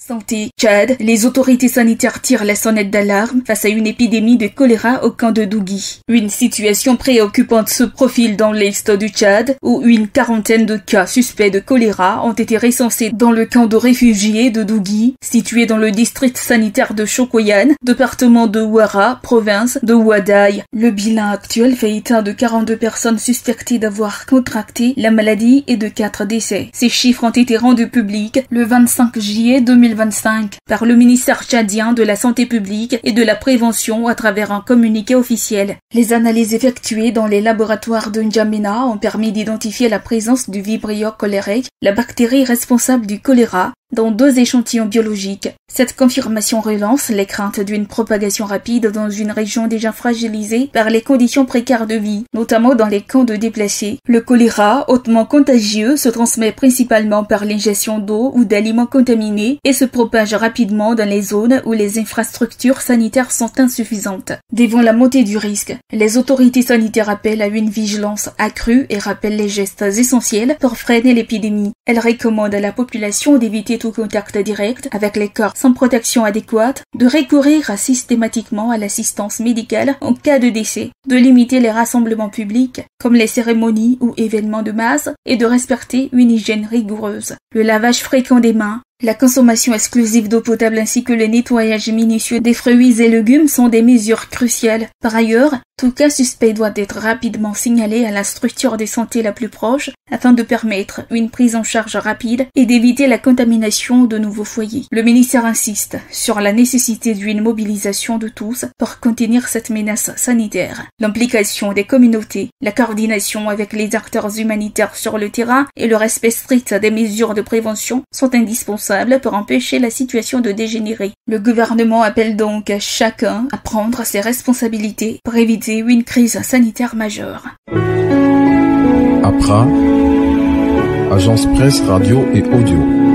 Santé, Tchad, les autorités sanitaires tirent la sonnette d'alarme face à une épidémie de choléra au camp de Dougui. Une situation préoccupante se profile dans l'est du Tchad, où une quarantaine de cas suspects de choléra ont été recensés dans le camp de réfugiés de Dougui, situé dans le district sanitaire de Chokoyan, département de Ouara, province de Ouaddaï. Le bilan actuel fait état de 42 personnes suspectées d'avoir contracté la maladie et de 4 décès. Ces chiffres ont été rendus publics le 25 juillet 2025 par le ministère tchadien de la Santé publique et de la Prévention à travers un communiqué officiel. Les analyses effectuées dans les laboratoires de N'Djamena ont permis d'identifier la présence du Vibrio cholerae, la bactérie responsable du choléra, dans 2 échantillons biologiques. Cette confirmation relance les craintes d'une propagation rapide dans une région déjà fragilisée par les conditions précaires de vie, notamment dans les camps de déplacés. Le choléra, hautement contagieux, se transmet principalement par l'ingestion d'eau ou d'aliments contaminés et se propage rapidement dans les zones où les infrastructures sanitaires sont insuffisantes. Devant la montée du risque, les autorités sanitaires appellent à une vigilance accrue et rappellent les gestes essentiels pour freiner l'épidémie. Elles recommandent à la population d'éviter tout contact direct avec les corps sans protection adéquate, de recourir systématiquement à l'assistance médicale en cas de décès, de limiter les rassemblements publics comme les cérémonies ou événements de masse et de respecter une hygiène rigoureuse. Le lavage fréquent des mains, la consommation exclusive d'eau potable ainsi que le nettoyage minutieux des fruits et légumes sont des mesures cruciales. Par ailleurs, tout cas suspect doit être rapidement signalé à la structure de santé la plus proche afin de permettre une prise en charge rapide et d'éviter la contamination de nouveaux foyers. Le ministère insiste sur la nécessité d'une mobilisation de tous pour contenir cette menace sanitaire. L'implication des communautés, la coordination avec les acteurs humanitaires sur le terrain et le respect strict des mesures de prévention sont indispensables pour empêcher la situation de dégénérer. Le gouvernement appelle donc chacun à prendre ses responsabilités pour éviter une crise sanitaire majeure. APRA, Agence Presse, Radio et Audio.